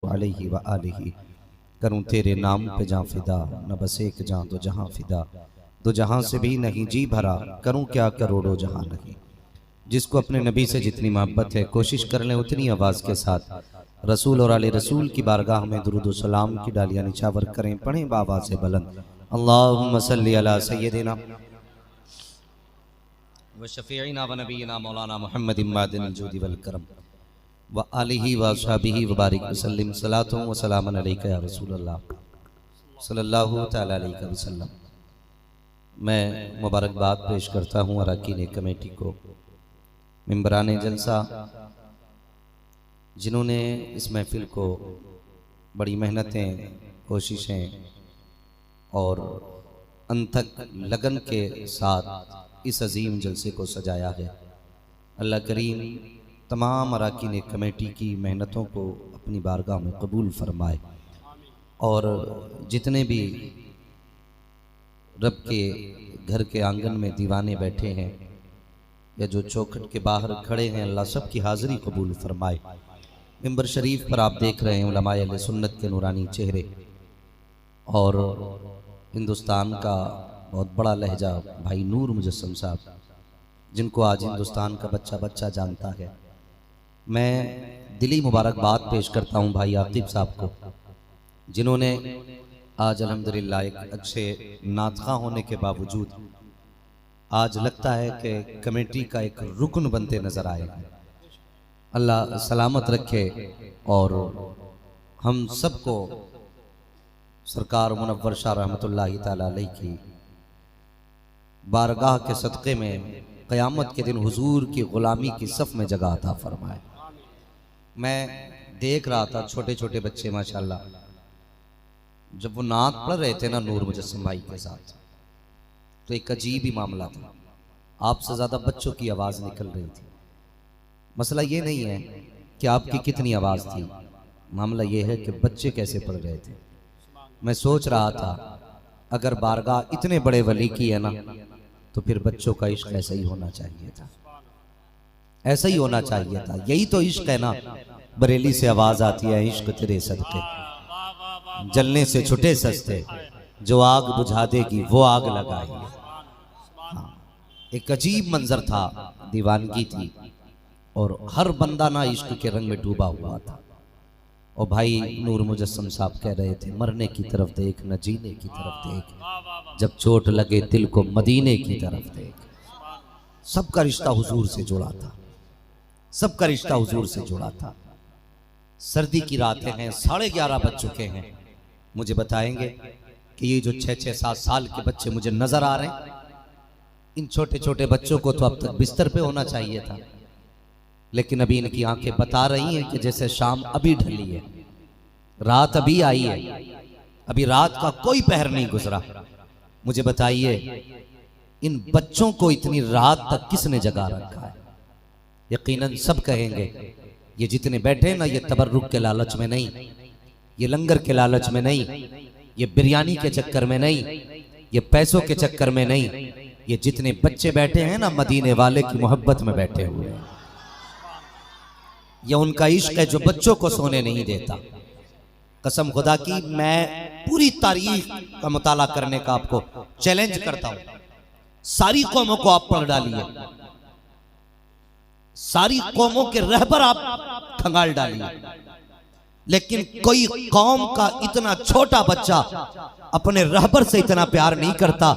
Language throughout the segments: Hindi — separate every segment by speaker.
Speaker 1: अलैहि व आलिहि। करूं तेरे नाम पे जां फिदा, न बस एक जां दो जहां फिदा, दो जहां से भी नहीं जी भरा, करूं क्या करोड़ों जहां नहीं। जिसको अपने नबी से जितनी मोहब्बत है कोशिश कर लें उतनी आवाज़ के साथ रसूल और आले रसूल की बारगाह में दुरूद व सलाम की डालियां निछावर करें, पढ़ें बावाज़ बुलंद अल्लाहुम्मा सल्ली अला सय्यदिना व शफीइना व नबीना मौलाना मुहम्मद इमादिन जूदी वल करम व आलिहि व अस्हाबिहि व बारिक वसल्लम सलातु व सलामन अलैका या रसूल अल्लाह सल्लल्लाहु तआला अलैहि वसल्लम। मैं मुबारकबाद पेश करता हूँ अरकान कमेटी को, मेंबरान जलसा जिन्होंने इस महफिल को बड़ी मेहनतें, कोशिशें और अनथक लगन के साथ इस अजीम जलसे को सजाया है। अल्लाह करीम तमाम अरकान कमेटी की मेहनतों को अपनी बारगाह में कबूल फरमाए और जितने भी रब के घर के आंगन में दीवाने बैठे हैं या जो चौखट के बाहर खड़े हैं, अल्लाह सब की हाज़िरी कबूल फरमाए। मिंबर शरीफ पर आप देख रहे हैं उलमाए अहले सुन्नत के नूरानी चेहरे और हिंदुस्तान का बहुत बड़ा लहजा भाई नूर मुजस्सम साहब, जिनको आज हिंदुस्तान का बच्चा बच्चा जानता है। मैं दिली मुबारकबाद पेश करता हूँ भाई आकिब साहब को, जिन्होंने आज अल्हम्दुलिल्लाह एक अच्छे नातखा होने के बावजूद आज लगता है कि कमेटी का एक रुकन बनते नजर आए हैं। अल्लाह सलामत रखे और हम सबको सरकार मुनव्वर शाह रहमतुल्लाहि तआला अलैहि की बारगाह के सदक़े में क़यामत के दिन हुजूर की ग़ुलामी की सफ़ में जगह अता फरमाए। मैं देख रहा था छोटे छोटे बच्चे माशाल्लाह, जब वो नात पढ़ रहे थे ना नूर मुजस्सम भाई के साथ, तो एक अजीब ही मामला था। आपसे ज़्यादा बच्चों की आवाज़ निकल रही थी। मसला ये नहीं है कि आपकी कितनी आवाज़ थी, मामला ये है कि बच्चे कैसे पढ़ रहे थे। मैं सोच रहा था अगर बारगाह इतने बड़े वली की है ना, तो फिर बच्चों का इश्क ऐसा ही होना चाहिए था, ऐसा ही होना चाहिए था। यही तो इश्क है ना। बरेली से आवाज़ आती है इश्क तेरे सदके, जलने से छुटे सस्ते, जो आग बुझा देगी वो आग लगाएगी। हाँ, एक अजीब मंजर था, दीवानगी थी और हर बंदा ना इश्क के रंग में डूबा हुआ था। और भाई नूर मुजस्सम साहब कह रहे थे मरने की तरफ देख न जीने की तरफ देख, जब चोट लगे दिल को मदीने की तरफ देख। सबका रिश्ता हुजूर से जुड़ा था, सबका रिश्ता हुजूर से जुड़ा था। सर्दी की रातें हैं, 11:30 बज चुके हैं। मुझे बताएंगे कि ये जो 6-6, 7 साल के बच्चे मुझे नजर आ रहे हैं, इन छोटे छोटे बच्चों को तो अब तक बिस्तर पे होना चाहिए था, लेकिन अभी इनकी आंखें बता रही हैं कि जैसे शाम अभी ढली है, रात अभी आई है, अभी रात का कोई पहर नहीं गुजरा। मुझे बताइए इन बच्चों को इतनी रात तक किसने जगा रखा है? यकीनन सब कहेंगे ये जितने बैठे ना, ये तबर्रुक के लालच में नहीं, ये लंगर के लालच में नहीं, ये बिरयानी के चक्कर में नहीं, ये पैसों के चक्कर में नहीं, ये जितने बच्चे बैठे हैं ना मदीने वाले की मोहब्बत में बैठे हुए हैं। यह उनका इश्क है जो बच्चों को सोने नहीं देता। कसम खुदा की मैं पूरी तारीख का मुताला करने का आपको चैलेंज करता हूं। सारी कौमों को आप पढ़ डालिए, सारी कौमों के रहबर आप खंगाल डालिए, लेकिन कोई कौम का इतना छोटा बच्चा अपने रहबर से इतना प्यार नहीं करता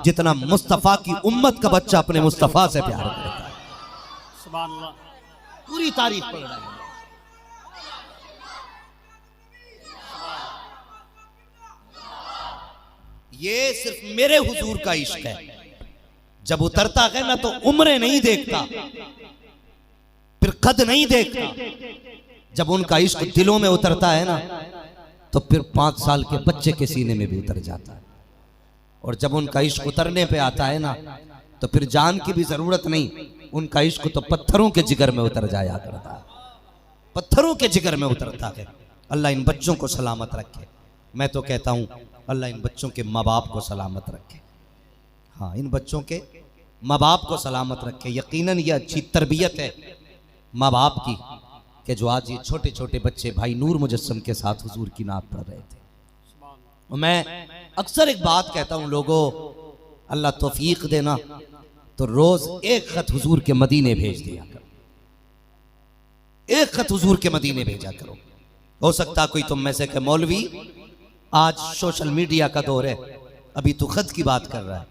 Speaker 1: जितना मुस्तफा की उम्मत का बच्चा अपने मुस्तफा से प्यार करता है। सुभान अल्लाह, पूरी तारीफ पढ़ रहा है। ये सिर्फ मेरे हुजूर का इश्क है। जब उतरता है ना तो उम्रें नहीं देखता, फिर कद नहीं देखता। जब उनका इश्क दिलों में उतरता है ना तो फिर 5 साल के बच्चे के सीने में भी उतर जाता है। और जब उनका इश्क उतरने पे आता है ना तो फिर जान की भी जरूरत नहीं, उनका इश्क तो पत्थरों के जिगर में उतर जाया करता है, पत्थरों के जिगर में उतरता है। अल्लाह इन बच्चों को सलामत रखे। मैं तो कहता हूँ अल्लाह इन बच्चों के माँ बाप को सलामत रखे। हाँ, इन बच्चों के माँ बाप को सलामत रखे। यकीनन ये अच्छी तरबियत है माँ बाप की कि जो आज ये छोटे छोटे बच्चे भाई नूर मुजस्सम के साथ हुजूर की नात पढ़ रहे थे। और मैं अक्सर एक बात कहता हूं लोगों, अल्लाह तौफीक देना तो रोज एक खत हुजूर के मदीने भेज दिया करो, एक खत हुजूर के मदीने भेजा करो। हो सकता कोई तुम में से कि मौलवी आज सोशल मीडिया का दौर है, अभी तो खत की बात कर रहा है,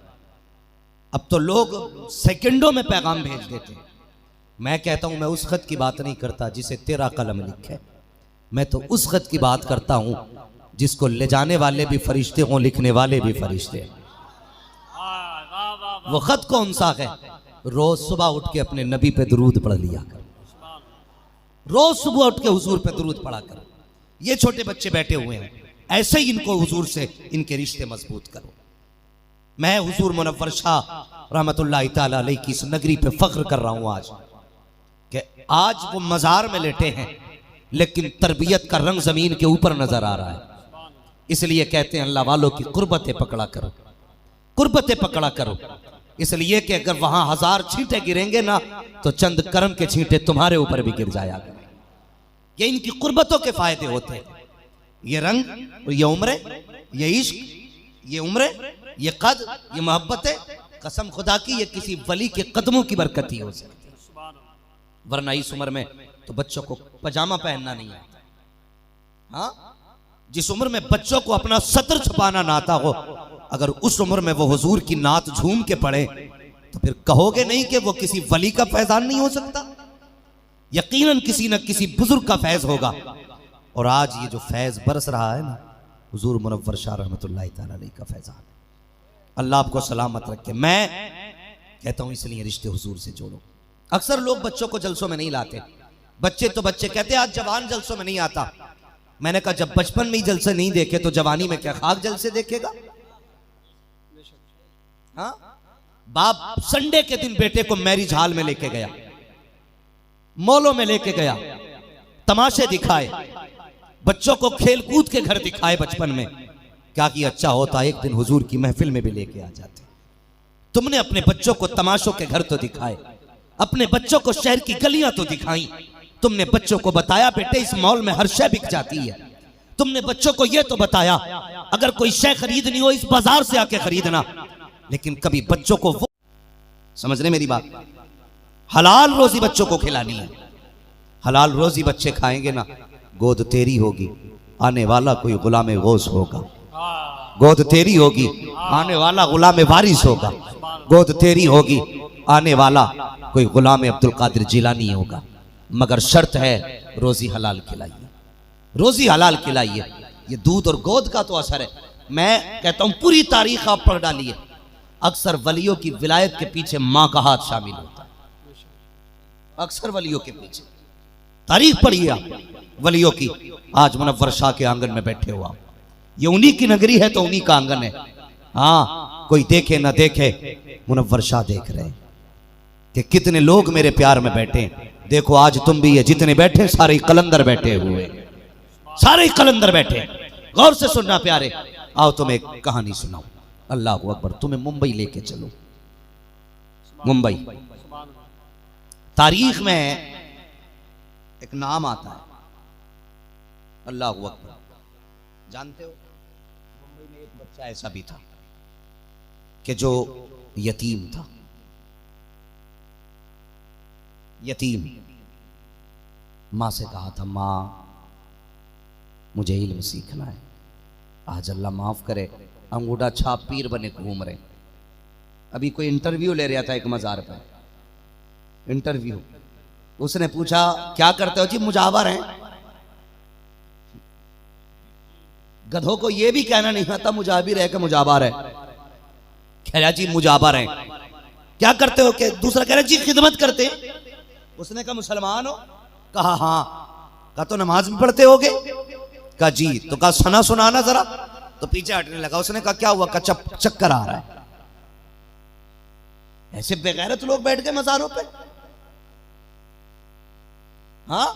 Speaker 1: अब तो लोग सेकंडों में पैगाम भेज देते हैं। मैं कहता हूं मैं उस खत की बात नहीं करता जिसे तेरा कलम लिखे, मैं तो उस खत की बात करता हूं जिसको ले जाने वाले भी फरिश्ते हों, लिखने वाले भी फरिश्ते। वो खत कौन सा है? रोज सुबह उठ के अपने नबी पे दुरूद पढ़ लिया कर, रोज सुबह उठ के हुजूर पे दुरूद पढ़ा कर। ये छोटे बच्चे बैठे हुए हैं, ऐसे ही इनको हुजूर से इनके रिश्ते मजबूत करो। मैं हुजूर मुनव्वर शाह रहमतुल्लाहि ताला अलैहि की इस नगरी पे फख्र कर रहा हूं आज कि आज वो मजार में लेटे हैं लेकिन तरबियत का रंग जमीन के ऊपर नजर आ रहा है। इसलिए कहते हैं अल्लाह वालों की कुर्बतें पकड़ा करो, कुर्बतें पकड़ा करो। इसलिए कि अगर वहां 1000 छींटे गिरेंगे ना तो चंद कर्म के छींटे तुम्हारे ऊपर भी गिर जाया करें। ये इनकी कुर्बतों के फायदे होते हैं। ये रंग, ये उम्र, ये इश्क, ये उम्र, ये कद, ये मोहब्बतें, कसम खुदा की ये किसी वली के कदमों की बरकत ही हो सकती है, वरना इस उम्र में तो बच्चों को पजामा पहनना नहीं आता। हाँ, जिस उम्र में बच्चों को अपना सतर छुपाना ना आता हो, अगर उस उम्र में वो हुजूर की नात झूम के पढ़े तो फिर कहोगे नहीं कि वो किसी वली का फैजान नहीं हो सकता? यकीनन किसी न किसी बुजुर्ग का फैज होगा। और आज ये जो फैज बरस रहा है ना, हुजूर मुनव्वर शाह रहमतुल्लाहि ताला अलैहि का फैजान है। अल्लाह आपको सलामत रखे। मैं कहता हूं इसलिए रिश्ते हुजूर से जोड़ो। अक्सर लोग बच्चों को जलसों में नहीं लाते, बच्चे तो बच्चे कहते आज जवान जलसों में नहीं आता। मैंने कहा जब बचपन में ही जलसे नहीं देखे तो जवानी में क्या खाक जलसे देखेगा? हाँ, बाप संडे के दिन बेटे को मैरिज हॉल में लेके गया, मॉलों में लेके गया, तमाशे दिखाए, बच्चों को खेल कूद के घर दिखाए बचपन में। क्या कि अच्छा होता एक दिन हुजूर की महफिल में भी लेके आ जाते। तुमने अपने बच्चों को तमाशों के घर तो दिखाए, अपने बच्चों को शहर की गलियां तो दिखाई। तुमने बच्चों को बताया बेटे इस मॉल में हर शय बिक जाती है। तुमने बच्चों को यह तो बताया अगर कोई शय खरीदनी हो इस बाजार से आके खरीदना। लेकिन कभी बच्चों को वो समझ रहे मेरी बात, हलाल रोजी बच्चों को खिलानी है। हलाल रोजी बच्चे खाएंगे ना, गोद तेरी होगी, आने वाला कोई गुलाम गौस होगा। गोद तेरी होगी, आने वाला गुलाम वारिस होगा। गोद तेरी होगी, आने वाला कोई गुलाम अब्दुल कादिर जिलानी होगा। मगर शर्त है रोजी हलाल खिलाइए, रोजी हलाल खिलाइए। ये दूध और गोद का तो असर है। मैं कहता हूं पूरी तारीख आप पढ़ डालिए, अक्सर वलियों की विलायत के पीछे मां का हाथ शामिल होता है। अक्सर वलियों के पीछे तारीख पढ़िए आप वलियों की। आज मुनव्वर शाह के आंगन में बैठे हो आप, ये उन्हीं की नगरी है तो उन्हीं का आंगन है। हाँ, कोई देखे ना देखे, मुनव्वर शाह देख रहे हैं कि कितने लोग मेरे प्यार में बैठे। देखो आज तुम भी है, जितने बैठे सारे कलंदर बैठे हुए, सारे कलंदर बैठे। गौर से सुनना प्यारे, आओ तुम्हें एक कहानी सुनाओ। अल्लाह अकबर, तुम्हें मुंबई लेके चलो। मुंबई तारीख में एक नाम आता है, अल्लाह अकबर। जानते हो मुंबई में एक बच्चा ऐसा भी था कि जो यतीम था। यतीम, माँ से कहा था माँ मुझे इल्म सीखना है। आज अल्लाह माफ करे अंगूठा छाप पीर बने घूम रहे। अभी कोई इंटरव्यू ले रहा था एक मजार पर, इंटरव्यू। उसने पूछा क्या करते हो जी? मुजावर हैं। गधों को यह भी कहना नहीं आता मुजाबिर है कि मुजाबर है। कह रहा जी मुजाबर है। क्या करते हो? कि दूसरा कह रहा जी खिदमत करते। उसने कहा मुसलमान हो? कहा हाँ। कहा तो नमाज भी पढ़ते होगे? कहा जी। तो कहा सना सुनाना जरा। तो पीछे हटने लगा। उसने कहा क्या हुआ? कहा चक्कर आ रहा है। ऐसे बेगैरत लोग बैठ गए मजारों पे। हाँ,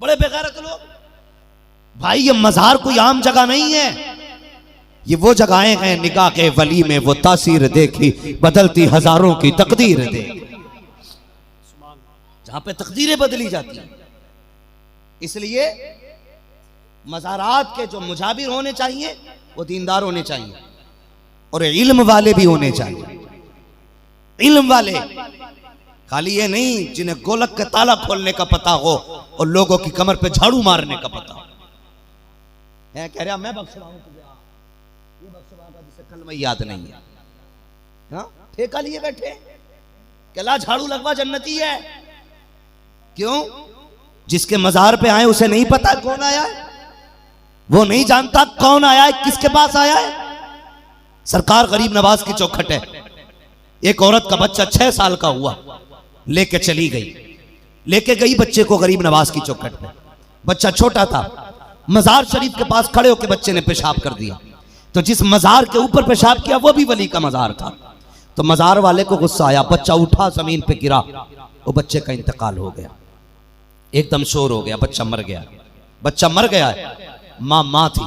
Speaker 1: बड़े बेगैरत लोग। भाई ये मजार कोई आम जगह नहीं है, ये वो जगहें हैं निगाह के वली में वो तासीर देखी बदलती हजारों की तकदीर दे। जहां पे तकदीरें बदली जाती हैं। इसलिए मज़ारात के जो मुजाबिर होने चाहिए वो दीनदार होने चाहिए और इल्म वाले भी होने चाहिए। इल्म वाले, खाली ये नहीं जिन्हें गोलक का ताला खोलने का पता हो और लोगों की कमर पे झाड़ू मारने का पता हो। कह रहा मैं बख्शवाऊं तुझे, ये बख्शवाऊंगा जिसे कलमा याद नहीं है। हाँ, ठेका लिए बैठे, कला झाड़ू लगवा जन्नती है। क्यों? जिसके मजार पे आए उसे नहीं पता कौन आया है, वो नहीं जानता कौन आया है, किसके पास आया है। सरकार गरीब नवाज की चौखट है। एक औरत का बच्चा 6 साल का हुआ, लेके चली गई, लेके गई बच्चे को गरीब नवाज की चौखट पे। बच्चा छोटा था, मजार शरीफ के पास खड़े होकर बच्चे ने पेशाब कर दिया। तो जिस मजार के ऊपर पेशाब किया वो भी वली का मजार था। तो मजार वाले को गुस्सा आया, बच्चा उठा, जमीन पे गिरा, वो बच्चे का इंतकाल हो गया। एकदम शोर हो गया, बच्चा मर गया। बच्चा मर गया है, माँ थी।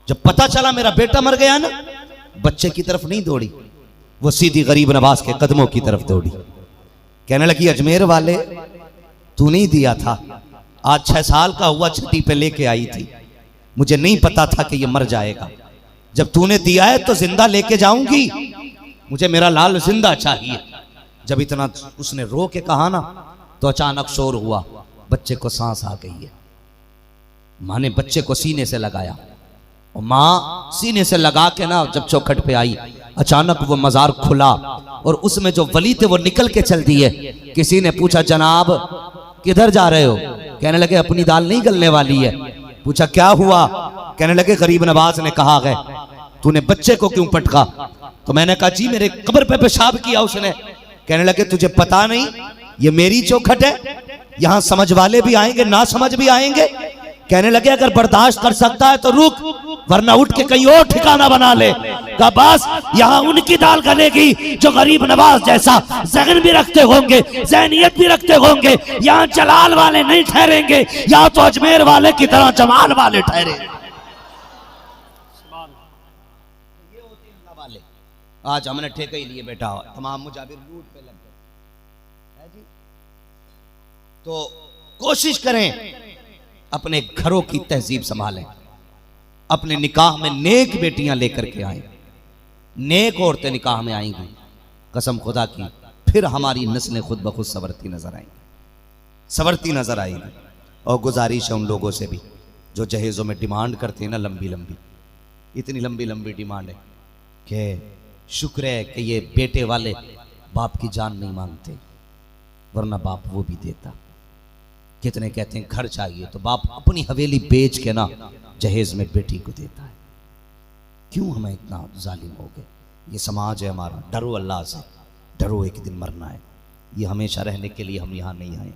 Speaker 1: जब पता चला मेरा बेटा मर गया ना, बच्चे की तरफ नहीं दौड़ी, वो सीधी गरीब नवाज के कदमों की तरफ दौड़ी। कहने लगी, अजमेर वाले तू नहीं दिया था, आज 6 साल का हुआ, छठी पे लेके आई थी, मुझे नहीं पता था कि ये मर जाएगा। जब तूने दिया है तो जिंदा लेके जाऊंगी, मुझे मेरा लाल जिंदा चाहिए। जब इतना उसने रो के कहा ना, तो अचानक शोर हुआ, बच्चे को सांस आ गई है। माँ ने बच्चे को सीने से लगाया, और माँ सीने से लगा के ना जब चौखट पे आई, अचानक वो मजार खुला और उसमें जो वली थे वो निकल के चल दिए। किसी ने पूछा, जनाब किधर जा रहे हो? कहने लगे, अपनी दाल नहीं गलने वाली है। पूछा, क्या हुआ? कहने लगे, गरीब नवाज ने कहा है तूने बच्चे को क्यों पटका? तो मैंने कहा, जी मेरे कब्र पे पेशाब किया उसने। कहने लगे, तुझे पता नहीं ये मेरी चौखट है, यहां समझ वाले भी आएंगे, ना समझ भी आएंगे। कहने लगे, अगर बर्दाश्त कर सकता है तो रुक, वरना उठ के कहीं और ठिकाना बना ले। कहा, बस यहाँ उनकी दाल गलेगी जो गरीब नवाज जैसा जहन भी रखते होंगे, ज़हनियत भी रखते होंगे। यहाँ जलाल वाले नहीं ठहरेंगे, यहाँ तो अजमेर वाले की तरह जमाल वाले ठहरे। आज हमने ठेके ही लिए बेटा, तमाम मुजाबिर रूट पे लग गए। तो कोशिश करें अपने घरों की तहजीब संभालें, अपने निकाह में नेक बेटियां लेकर के आए, नेक औरतें निकाह में आएंगी, कसम खुदा की, फिर हमारी नस्लें खुद ब खुद संवरती नजर आएंगी, संवरती नजर आएंगी। और गुजारिश है उन लोगों से भी जो जहेज़ों में डिमांड करते हैं ना, लंबी लंबी, इतनी लंबी लंबी डिमांड है कि शुक्र है कि ये बेटे वाले बाप की जान नहीं मांगते, वरना बाप वो भी देता। कितने कहते हैं घर चाहिए, तो बाप अपनी हवेली बेच के ना जहेज में बेटी को देता है। क्यों हमें इतना जालिम हो गए? ये समाज है हमारा। डरो अल्लाह से, डरो, एक दिन मरना है। ये हमेशा रहने के लिए हम यहाँ नहीं आए,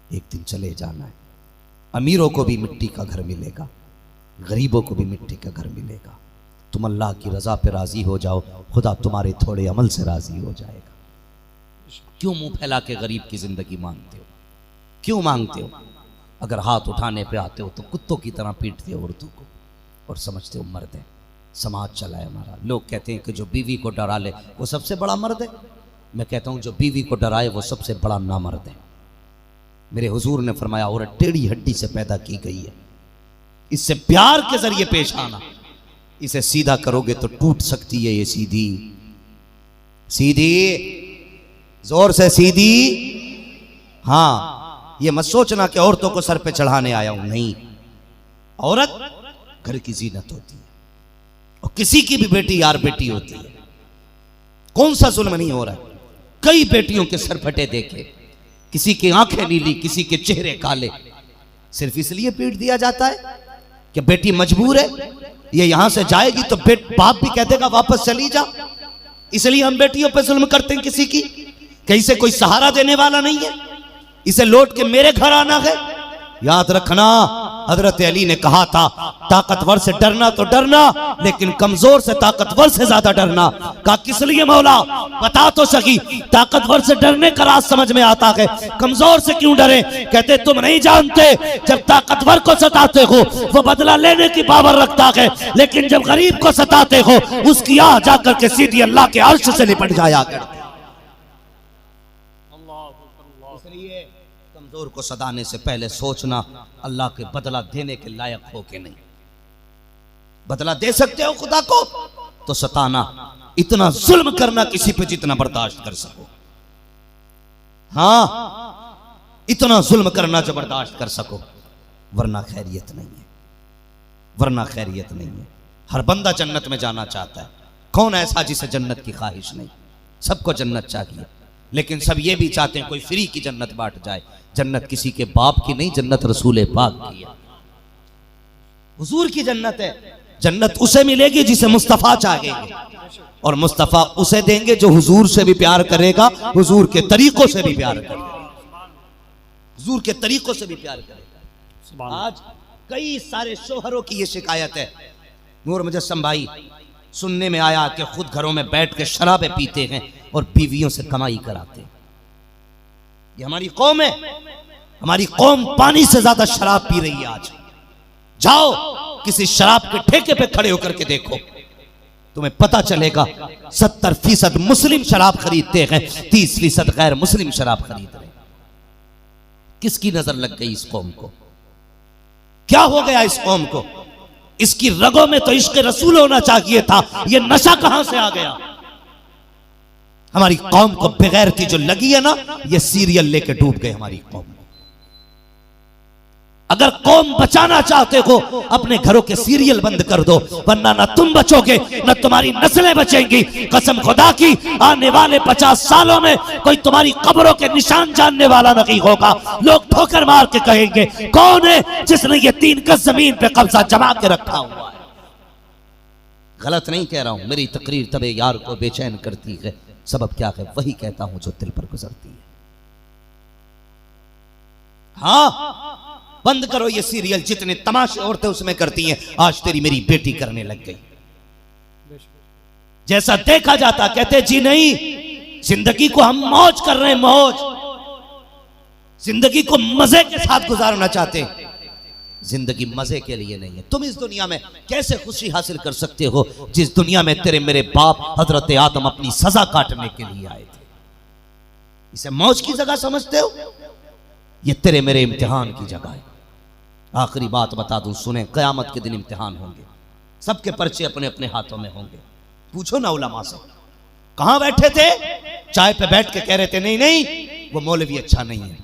Speaker 1: एक दिन चले जाना है। अमीरों को भी मिट्टी का घर मिलेगा, गरीबों को भी मिट्टी का घर मिलेगा। तुम अल्लाह की रज़ा पे राज़ी हो जाओ, खुदा तुम्हारे थोड़े अमल से राज़ी हो जाएगा। क्यों मुंह फैला के गरीब की ज़िंदगी मांगते हो? क्यों मांगते हो? अगर हाथ उठाने पे आते हो तो कुत्तों की तरह पीटते हो औरतों को और समझते हो मर्द है। समाज चला है हमारा। लोग कहते हैं कि जो बीवी को डरा ले वो सबसे बड़ा मर्द है। मैं कहता हूँ जो बीवी को डराए वो सबसे बड़ा नामर्द है। मेरे हुजूर ने फरमाया, औरत टेढ़ी हड्डी से पैदा की गई है, इससे प्यार के जरिए पेश आना, इसे सीधा करोगे तो टूट सकती है। ये सीधी सीधी, जोर से सीधी। हाँ, ये मत सोचना कि औरतों को सर पे चढ़ाने आया हूं, नहीं। औरत घर की जीनत होती है और किसी की भी बेटी यार बेटी होती है। कौन सा जुल्म नहीं हो रहा है? कई बेटियों के सर फटे देखे, किसी की आंखें नीली, किसी के चेहरे काले, सिर्फ इसलिए पीट दिया जाता है कि बेटी मजबूर है, ये यहां से जाएगी तो बाप भी कह देगा वापस चली जा। इसलिए हम बेटियों पे जुल्म करते हैं किसी की, कि इसे कोई सहारा देने वाला नहीं है, इसे लौट के मेरे घर आना है। याद रखना, हजरत अली ने कहा था, ताकतवर से डरना तो डरना, लेकिन कमजोर से ताकतवर से ज्यादा डरना। कहा किस लिए मौला, बता तो सकी। ताकतवर से डरने का राज समझ में आता है, कमजोर से क्यों डरे? कहते तुम नहीं जानते, जब ताकतवर को सताते हो वो बदला लेने की पावर रखता है, लेकिन जब गरीब को सताते हो उसकी आह जाकर के सीधी अल्लाह के अर्श से लिपट जाया करती। इसलिए चोर को सदाने से पहले सोचना अल्लाह के बदला देने के लायक हो कि नहीं। बदला दे सकते हो खुदा को तो सताना, इतना जुल्म करना किसी पे जितना बर्दाश्त कर सको। हाँ, इतना जुल्म करना जो बर्दाश्त कर सको, वरना खैरियत नहीं है, वरना खैरियत नहीं है। हर बंदा जन्नत में जाना चाहता है। कौन ऐसा जिसे जन्नत की ख्वाहिश नहीं? सबको जन्नत चाहिए, लेकिन सब ये भी चाहते हैं कोई फ्री की जन्नत बांट जाए। जन्नत किसी के बाप की नहीं, जन्नत रसूल पाक की है, हुजूर की जन्नत है। जन्नत उसे मिलेगी जिसे मुस्तफ़ा चाहेंगे, और मुस्तफ़ा उसे देंगे जो हुजूर से भी प्यार करेगा, हुजूर के तरीकों से भी प्यार करेगा, हुजूर के तरीकों से भी प्यार करेगा। आज कई सारे शोहरों की ये शिकायत है, नूर मुजस्सम भाई, सुनने में आया कि खुद घरों में बैठ के शराबें पीते हैं और बीवियों से कमाई कराते हैं। ये हमारी कौम है, हमारी कौम पानी से ज्यादा शराब पी रही है आज। जाओ किसी शराब के ठेके पे खड़े होकर के देखो, तुम्हें पता चलेगा 70% मुस्लिम शराब खरीदते हैं, 30% गैर मुस्लिम शराब खरीद रहे हैं। किसकी नजर लग गई इस कौम को? क्या हो गया इस कौम को? इसकी रगों में तो इश्क रसूल होना चाहिए था, ये नशा कहां से आ गया? हमारी कौम को बेगैरती जो लगी है ना, ये सीरियल लेके डूब गए हमारी कौम। अगर कौम बचाना चाहते हो, अपने घरों के सीरियल बंद कर दो, वरना ना तुम बचोगे ना तुम्हारी नस्लें बचेंगी। कसम खुदा की, आने वाले 50 सालों में कोई तुम्हारी कब्रों के निशान जानने वाला नहीं होगा। लोग ठोकर मार के कहेंगे कौन है जिसने ये 3 गज जमीन पे कब्जा जमा के रखा हुआ है। गलत नहीं कह रहा हूं, मेरी तकरीर तबे यार को बेचैन करती है। सबब क्या है? वही कहता हूं जो दिल पर गुजरती है। हाँ, बंद करो ये सीरियल, जितने तमाशे औरतें उसमें करती हैं, आज तेरी मेरी बेटी करने लग गई। जैसा देखा जाता कहते जी नहीं, जिंदगी को हम मौज कर रहे हैं, मौज, जिंदगी को मजे के साथ गुजारना चाहते हैं। जिंदगी मजे के लिए नहीं है। तुम इस दुनिया में कैसे खुशी हासिल कर सकते हो जिस दुनिया में तेरे मेरे बाप हजरत आदम अपनी सजा काटने के लिए आए थे? इसे मौज की जगह समझते हो? ये तेरे मेरे इम्तिहान की जगह है। आखिरी बात बता दूं, सुने, कयामत के दिन इम्तिहान होंगे, सबके पर्चे अपने अपने हाथों में होंगे। पूछो ना उलमा से, कहां बैठे थे? चाय पे बैठ के कह रहे थे नहीं नहीं वो मौलवी अच्छा नहीं है,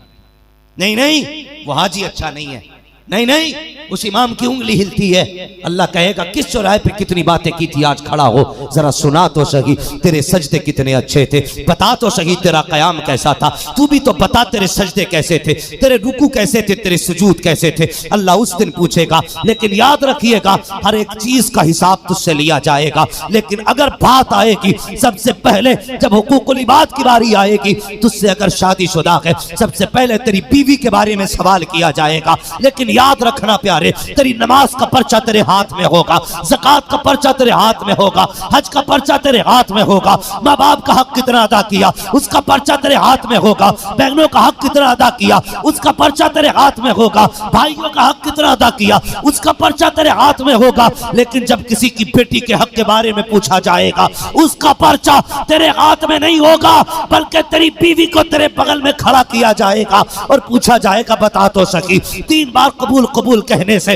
Speaker 1: नहीं नहीं वो हाजी अच्छा नहीं है, नहीं नहीं उस इमाम की उंगली हिलती है। अल्लाह कहेगा किस चौराहे पे कितनी बातें की थी, आज खड़ा हो जरा सुना तो सही, तेरे सजदे कितने अच्छे थे, बता तो सही तेरा कयाम कैसा था, तू भी तो बता तेरे सजदे कैसे थे, तेरे रुकू कैसे थे, तेरे सुजूद कैसे थे। अल्लाह उस दिन पूछेगा। लेकिन याद रखिएगा, हर एक चीज का हिसाब तुझसे लिया जाएगा। लेकिन अगर बात आएगी, सबसे पहले जब हुकूकुल इबाद की बारी आएगी, तुझसे अगर शादीशुदा है, सबसे पहले तेरी बीवी के बारे में सवाल किया जाएगा। लेकिन याद रखना प्यारे, तेरी नमाज का पर्चा तेरे हाथ में होगा, ज़कात का पर्चा तेरे हाथ में होगा, हज का पर्चा तेरे हाथ में होगा, माँ बाप का हक कितना अदा किया उसका पर्चा तेरे हाथ में होगा, बहनों का हक कितना अदा किया उसका पर्चा तेरे हाथ में होगा, भाइयों का हक कितना अदा किया उसका पर्चा तेरे हाथ में होगा। लेकिन जब किसी की बेटी के हक के बारे में पूछा जाएगा, उसका पर्चा तेरे हाथ में नहीं होगा, बल्कि तेरी बीवी को तेरे बगल में खड़ा किया जाएगा और पूछा जाएगा बता तो सकी 3 बार कबूल कबूल कहने से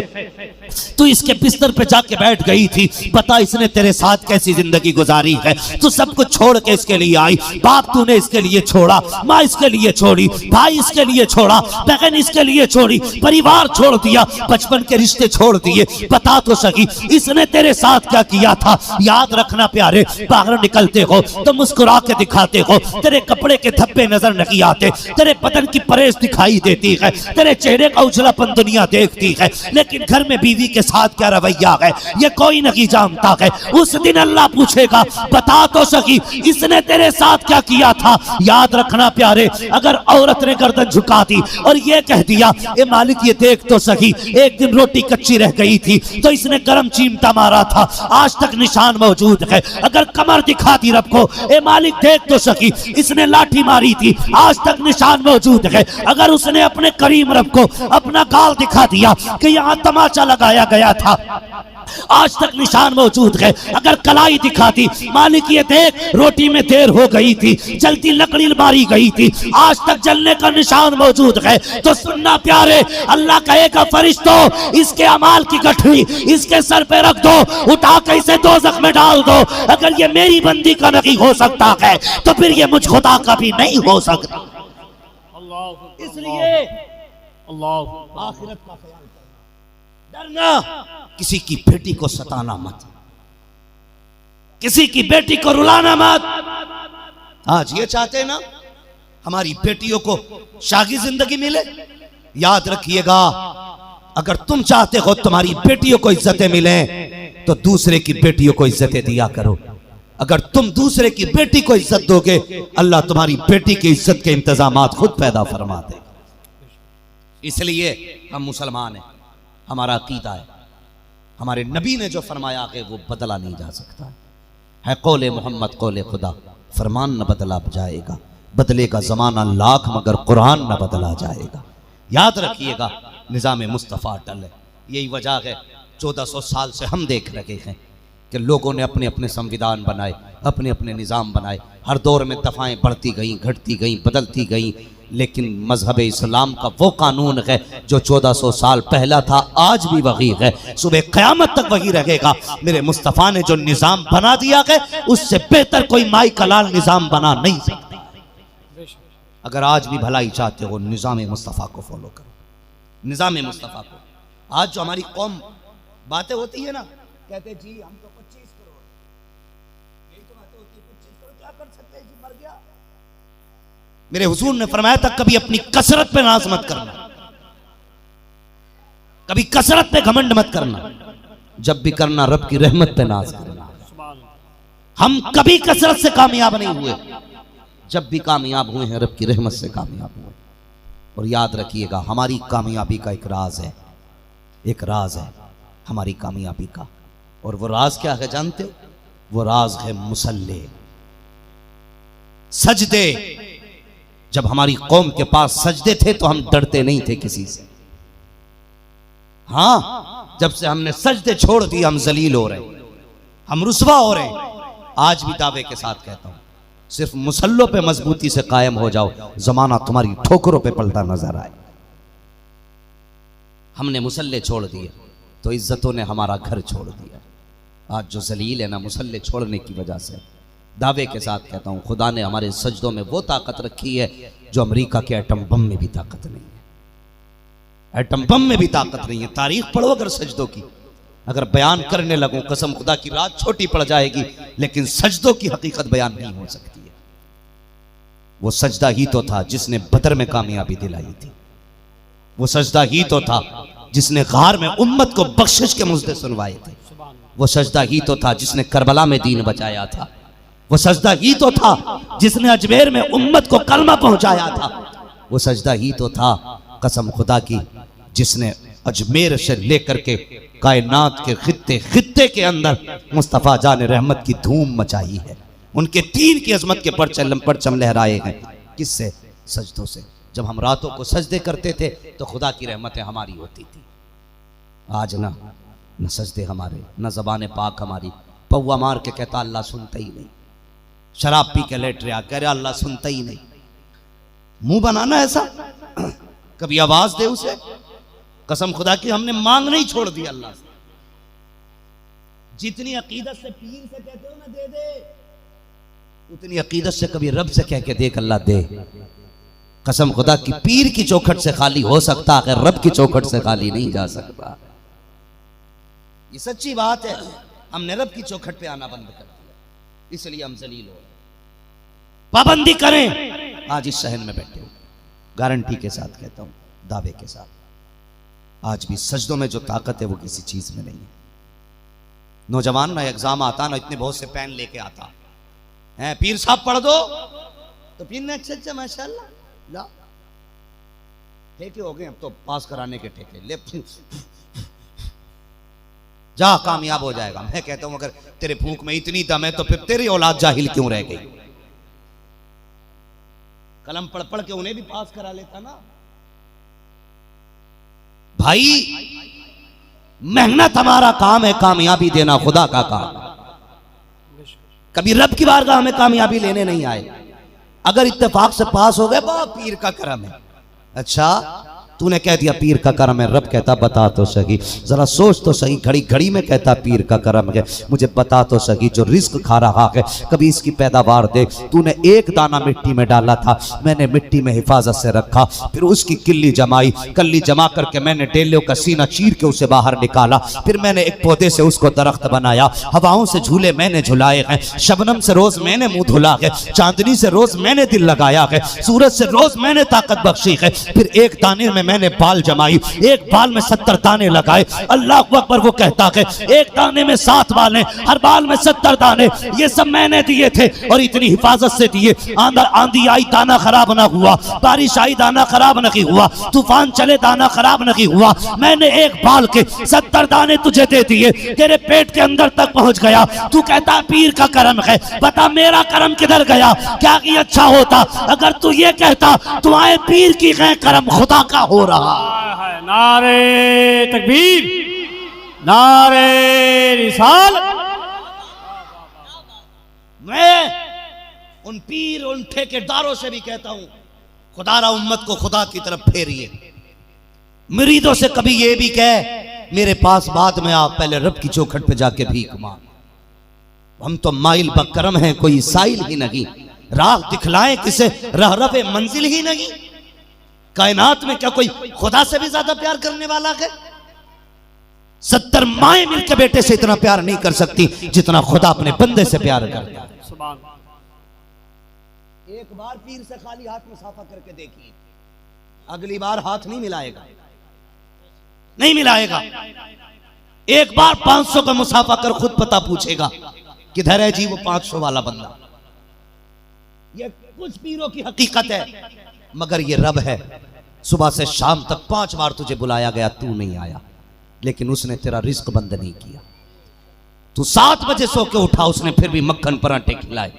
Speaker 1: तू इसके बिस्तर पे जाके बैठ गई थी, बता इसने तेरे साथ कैसी जिंदगी गुजारी है। तू सब कुछ छोड़ के इसके लिए आई, बाप तूने इसके लिए छोड़ा, माँ इसके लिए छोड़ी, भाई इसके लिए छोड़ा, बहन इसके लिए छोड़ी, परिवार छोड़ दिया, बचपन के रिश्ते छोड़ दिए, बता तो सही इसने तेरे साथ क्या किया था। याद रखना प्यारे, बाहर निकलते हो तो मुस्कुरा के दिखाते हो, तेरे कपड़े के धब्बे नजर नहीं आते, तेरे बदन की परेश दिखाई देती है, तेरे चेहरे का उजलापन दुनिया देखती है, लेकिन घर में बीवी के साथ क्या रवैया है ये कोई नहीं जानता है। उस दिन अल्लाह पूछेगा बता तो सकी इसने तेरे साथ क्या किया था। याद रखना प्यारे, अगर औरत ने गर्दन झुका दी और ये कह दिया ए मालिक ये देख तो सही, एक दिन रोटी कच्ची रह गई थी तो इसने गरम चिमटा मारा था, आज तक निशान मौजूद है। अगर कमर दिखा दी रब को, ए मालिक देख तो सकी इसने लाठी मारी थी, आज तक निशान मौजूद है। अगर उसने अपने करीम रब को अपना गाल दिखा दिया कि यहाँ तमाचा लगा
Speaker 2: बनाया गया था, आज तक निशान मौजूद है। अगर कलाई दिखाती मालिक ये देख रोटी में देर हो गई थी, जलती लकड़ी मारी गई थी, आज तक जलने का निशान मौजूद है, तो सुनना प्यारे, अल्लाह कहेगा फरिश्तों इसके अमाल की गठरी इसके सर पे रख दो, उठा के इसे दोज़ख में डाल दो। अगर ये मेरी बंदी का नहीं हो सकता है तो फिर ये मुझ खुदा का भी नहीं हो सकता। इसलिए आखिरत का ख्याल करना, डरना, किसी की बेटी को सताना मत, किसी की बेटी को रुलाना मत। आज ये चाहते ना हमारी बेटियों को शागी जिंदगी मिले, याद रखिएगा अगर तुम चाहते हो तुम्हारी बेटियों को इज्जतें मिले तो दूसरे की बेटियों को इज्जतें दिया करो। अगर तुम दूसरे की बेटी को इज्जत दोगे अल्लाह तुम्हारी बेटी की इज्जत के इंतजामात खुद पैदा फरमा दे। इसलिए हम मुसलमान हैं, हमारा अकीदा है, हमारे नबी ने जो फरमाया कि वो बदला नहीं जा सकता है कौले मोहम्मद कौले खुदा, फरमान न बदला जाएगा, बदलेगा जमाना लाख मगर कुरान न बदला जाएगा। याद रखिएगा निज़ाम मुस्तफ़ा अटल है। यही वजह है 1400 साल से हम देख रहे हैं कि लोगों ने अपने अपने संविधान बनाए, अपने अपने निज़ाम बनाए, हर दौर में दफ़ाएं बढ़ती गईं, घटती गईं, बदलती गईं, लेकिन मजहब इस्लाम का वो कानून है जो 1400 साल पहला था आज भी वही है, सुबह क़यामत तक वही रहेगा। मेरे मुस्तफ़ा ने जो निज़ाम बना दिया है उससे बेहतर कोई माई कलाल निज़ाम बना नहीं सकती। अगर आज भी भलाई चाहते हो निज़ाम मुस्तफ़ा को फॉलो करो, निज़ाम मुस्तफ़ा को। आज जो हमारी कौम बातें होती है ना, कहते जी हम तो 25 करोड़, यही तो बातें होती है, 25 करोड़ क्या कर सकते हैं जी, मर गया। मेरे हुजूर ने फरमाया था कभी अपनी कसरत पे नाज मत करना, कभी कसरत पे घमंड मत करना, जब भी करना रब की रहमत पे नाज करना। हम कभी कसरत से कामयाब नहीं हुए, जब भी कामयाब हुए हैं रब की रहमत से कामयाब हुए। और याद रखिएगा हमारी कामयाबी का एक राज है, एक राज है हमारी कामयाबी का, और वो राज क्या है जानते हो? वो राज है मुसल्ले, सजदे। जब हमारी कौम के पास सजदे थे तो हम डरते नहीं थे किसी से। हाँ, जब से हमने सजदे छोड़ दिए हम जलील हो रहे, हम रुसवा हो रहे। आज भी दावे के साथ कहता हूं सिर्फ मुसल्लों पे मजबूती से कायम हो जाओ, जमाना तुम्हारी ठोकरों पे पलटा नजर आए। हमने मुसल्ले छोड़ दिए तो इज्जतों ने हमारा घर छोड़ दिया। आज जो जलील है ना मुसल्ले छोड़ने की वजह से, दावे के साथ कहता हूं खुदा ने हमारे सजदों में वो ताकत रखी है जो अमेरिका के एटम बम में भी ताकत नहीं है। एटम बम में भी ताकत नहीं है। तारीख पढ़ो अगर सजदों की, अगर बयान करने लगूं कसम खुदा की रात छोटी पड़ जाएगी, लेकिन सजदों की हकीकत बयान नहीं हो सकती है। वो सजदा ही तो था जिसने बदर में कामयाबी दिलाई थी, वो सजदा ही तो था जिसने गार में उम्मत को बख्शिश के मुझसे सुनवाए थे, वो सजदा ही तो था जिसने करबला में दीन बचाया था, वो सजदा ही तो था जिसने अजमेर में उम्मत को कलमा पहुंचाया था, वो सजदा ही तो था कसम खुदा की जिसने अजमेर से लेकर के कायनात के खित्ते खित्ते के अंदर मुस्तफ़ा जान रहमत की धूम मचाई है। उनके दीन की अजमत के परचम लहराए हैं। किससे? सजदों से। जब हम रातों को सजदे करते थे तो खुदा की रहमतें हमारी होती थी। आज ना न सजदे हमारे, न ज़बान पाक हमारी। पौवा मार के कहता अल्लाह सुनता ही नहीं, शराब पी के लेट रहा कह रहा अल्लाह सुनता ही नहीं। मुंह बनाना ऐसा, कभी आवाज दे उसे। कसम खुदा की हमने मांग नहीं छोड़ दी अल्लाह से। जितनी अकीदत से पीर से कहते हो ना दे दे, उतनी अकीदत से कभी रब से कह के देख अल्लाह दे। कसम खुदा की पीर की चौखट से खाली हो सकता है, रब की चौखट से खाली नहीं जा सकता। ये सच्ची बात है। हमने रब की चौखट पे आना बंद कर दिया, इसलिए हम जलील हो। पाबंदी करें। आज इस शहर में बैठे हो, गारंटी के साथ कहता हूं, दावे के साथ, आज भी सजदों में जो ताकत है वो किसी चीज में नहीं है। नौजवान ना एग्जाम आता ना इतने बहुत से पेन लेके आता है, पीर साहब पढ़ दो तो पीर ने अच्छा अच्छा माशाल्लाह ला ठेके हो गए, अब तो पास कराने के ठेके ले, जा कामयाब हो जाएगा। मैं कहता हूं अगर तेरे भूख में इतनी दम है तो फिर तेरी औलाद जाहिल क्यों रह गई? कलम पढ़ पढ़ के उन्हें भी पास करा लेता ना। भाई मेहनत हमारा काम है, कामयाबी देना खुदा का काम है। कभी रब की बारगाह में कामयाबी लेने नहीं आए। अगर इत्तेफाक से पास हो गए, बहुत पीर का करम है। अच्छा, तूने कह दिया पीर का करम है, रब कहता बता तो सही, जरा सोच तो सही, घड़ी घड़ी में कहता पीर का करम है, मुझे बता तो सही, जो रिस्क खा रहा है कभी इसकी पैदावार देख। तूने एक दाना मिट्टी में डाला था, मैंने मिट्टी में हिफाजत से रखा, फिर उसकी किल्ली जमाई, कल्ली जमा करके मैंने डेलियों का सीना चीर के उसे बाहर निकाला, फिर मैंने एक पौधे से उसको दरख्त बनाया, हवाओं से झूले मैंने झुलाए हैं, शबनम से रोज मैंने मुंह धुला है, चांदनी से रोज मैंने दिल लगाया है, सूरज से रोज मैंने ताकत बख्शी है, फिर एक दाने में मैंने बाल जमाई, एक बाल में 70 दाने लगाए। अल्लाह अकबर, वो कहता है एक दाने में 7 बाल हैं, हर बाल में 70 दाने, ये सब मैंने दिए थे और इतनी हिफाजत से दिए। आंधी आई दाना खराब ना हुआ, बारिश आई दाना खराब नहीं हुआ, तूफान चले दाना खराब नहीं हुआ। मैंने एक बाल के 70 दाने तुझे दे दिए, तेरे पेट के अंदर तक पहुंच गया। तू कहता पीर का करम है, बता मेरा करम किधर गया? क्या कि अच्छा होता अगर तू ये कहता तुम्हारे पीर की गए करम खुदा का हो रहा।
Speaker 3: नारे तकबीर, नारे रिसाल।
Speaker 2: मैं उन पीर, उन ठेकेदारों से भी कहता हूं, खुदारा उम्मत को खुदा की तरफ फेरिए। मुरीदों से कभी ये भी कह मेरे पास बाद में आप पहले रब की चौखट पे जाके भीख मांग। हम तो माइल बकरम हैं, कोई साइल ही नहीं, राह दिखलाए किसे रहरब मंजिल ही नहीं। कायनात में क्या कोई खुदा से भी ज्यादा प्यार करने वाला है? 70 माएं मिलकर बेटे से इतना प्यार नहीं कर सकती जितना खुदा अपने बंदे से प्यार करता है। एक बार पीर से खाली हाथ मुसाफा करके देखिए, अगली बार हाथ नहीं मिलाएगा, नहीं मिलाएगा। एक बार 500 का मुसाफा कर खुद पता पूछेगा किधर है जी वो 500 वाला बंदा। ये कुछ पीरों की हकीकत है, मगर ये रब है। सुबह से शाम तक 5 बार तुझे बुलाया गया, तू नहीं आया, लेकिन उसने तेरा रिस्क बंद नहीं किया। तू 7 बजे सो के उठा, उसने फिर भी मक्खन पराठे खिलाए।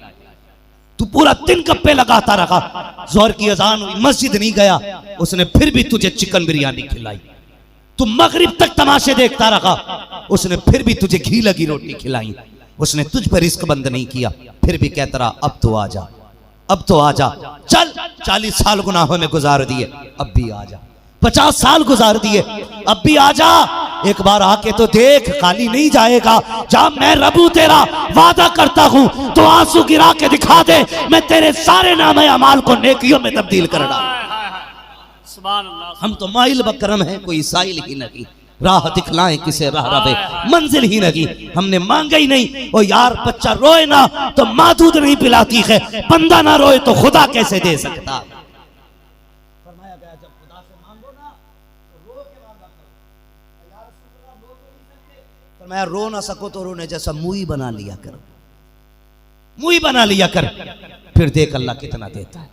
Speaker 2: तू पूरा दिन गप्पे लगाता रहा, जोहर की अजान हुई मस्जिद नहीं गया, उसने फिर भी तुझे चिकन बिरयानी खिलाई। तू मगरिब तक तमाशे देखता रहा, उसने फिर भी तुझे घी लगी रोटी खिलाई। उसने तुझ पर रिस्क बंद नहीं किया, फिर भी कहता रहा अब तो आ जा, अब तो आ जा। चल 40 साल गुनाहों में गुजार दिए, अब भी आ जा। 50 साल गुजार दिए, अब भी आ जा। एक बार आके तो देख, खाली नहीं जाएगा। जब मैं रबू तेरा वादा करता हूं तो आंसू गिरा के दिखा दे, मैं तेरे सारे नाम अमाल को नेकियों में तब्दील कर डालूं। हम तो माइल बकरम हैं, कोई साइल ही नहीं, राह दिखलाएं किसे राह रबे मंजिल ही नहीं। हमने मांगा ही नहीं। ओ यार, बच्चा रोए ना तो माँ दूध नहीं पिलाती है, बंदा ना रोए तो खुदा कैसे दे सकता। फरमाया गया जब खुदा से मांगो ना तो रो के मांगा करो। यार रो तो नहीं सकते, फरमाया रो ना सको तो रोने जैसा मुंह बना लिया करो, मुंह बना लिया कर, फिर देख अल्लाह कितना देता है।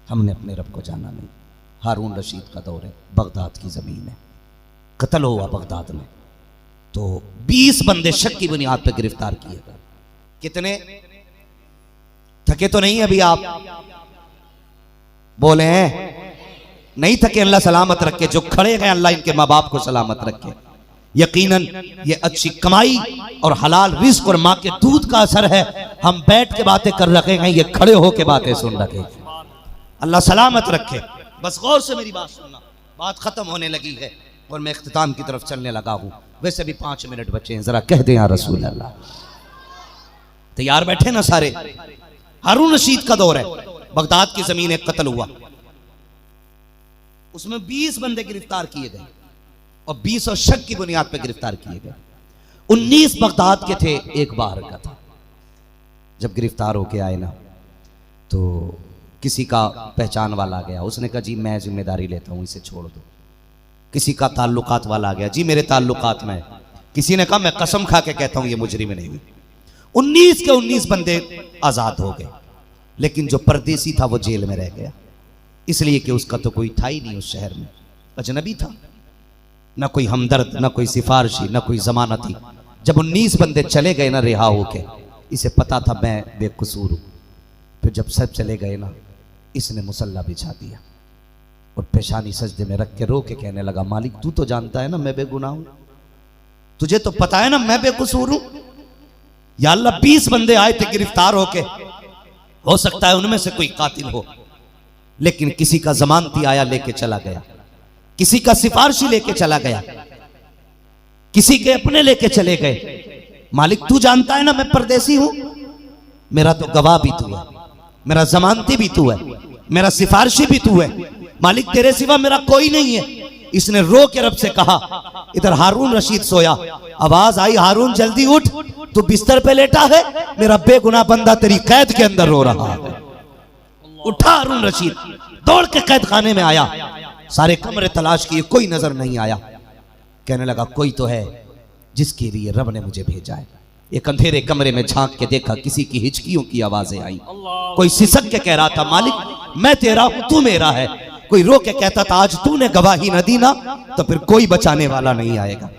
Speaker 2: हमने अपने रब को जाना नहीं। हारून रशीद का दौर है, बगदाद की जमीन है, कत्ल हुआ बगदाद में, तो 20 बंदे शक की बुनियाद पर गिरफ्तार किए गए। कितने? थके तो नहीं अभी आप? बोले हैं नहीं थके, अल्लाह सलामत रखे। जो खड़े हैं अल्लाह इनके माँ बाप को सलामत रखे। यकीनन ये अच्छी कमाई और हलाल रिस्क और माँ के दूध का असर है। हम बैठ के बातें कर रहे हैं, ये खड़े होके बातें सुन रहे हैं। अल्लाह सलामत रखे। बस गौर से मेरी बात सुनना, बात खत्म होने लगी है और मैं इख्तिताम की तरफ चलने लगा हूं। वैसे भी 5 मिनट बचे हैं, जरा कह दें या रसूल अल्लाह। तैयार बैठे ना सारे? हारून रशीद का दौर है, बगदाद की जमीन एक कत्ल हुआ, उसमें 20 बंदे गिरफ्तार किए गए और 20 और शक की बुनियाद पर गिरफ्तार किए गए। 19 बगदाद के थे, एक बाहर का था। जब गिरफ्तार होके आए ना तो किसी का पहचान वाला गया, उसने कहा जी मैं जिम्मेदारी लेता हूं, इसे छोड़ दो। किसी का ताल्लुकात वाला गया, जी मेरे ताल्लुकात में। किसी ने कहा मैं कसम खा के कहता हूं ये मुजरिम नहीं हुई। 19 के 19 बंदे आजाद हो गए, लेकिन जो परदेसी था वो जेल में रह गया, इसलिए कि उसका तो कोई था ही नहीं उस शहर में, अजनबी था, ना कोई हमदर्द, ना कोई सिफारिशी, ना कोई जमानती। जब 19 बंदे चले गए ना रिहा होके, इसे पता था मैं बेकसूर हूं। फिर जब सब चले गए ना, इसने मुसल्ला बिछा दिया और पेशानी सजदे में रख के रो के कहने लगा मालिक तू तो जानता है ना मैं बेगुनाह हूं, तुझे तो पता है ना मैं बेकसूर हूं। या अल्लाह 20 बंदे आए थे गिरफ्तार होके, हो सकता है उनमें से कोई कातिल हो, लेकिन किसी का जमानती आया लेके चला गया, किसी का सिफारशी लेके चला गया, किसी के अपने लेके चले गए। मालिक तू जानता है ना मैं परदेसी हूं, मेरा तो गवाह भी तू है, मेरा जमानती भी तू है, मेरा सिफारशी भी तू है। मालिक तेरे सिवा मेरा कोई नहीं है। इसने रो के रब से कहा। इधर हारून रशीद सोया, आवाज आई हारून जल्दी उठ, तू बिस्तर पे लेटा है, मेरा बेगुनाह बंदा तेरी कैद के अंदर रो रहा है। उठा हारून रशीद, दौड़ के कैद खाने में आया, सारे कमरे तलाश किए, कोई नजर नहीं आया। कहने लगा कोई तो है जिसके लिए रब ने मुझे भेजा है। एक अंधेरे कमरे में झांक के देखा, किसी की हिचकियों की आवाजें आई, कोई सिसक के कह रहा था मालिक मैं तेरा हूं तू मेरा है। कोई रो के कहता था आज तूने गवाही न दी ना तो फिर कोई बचाने वाला नहीं आएगा।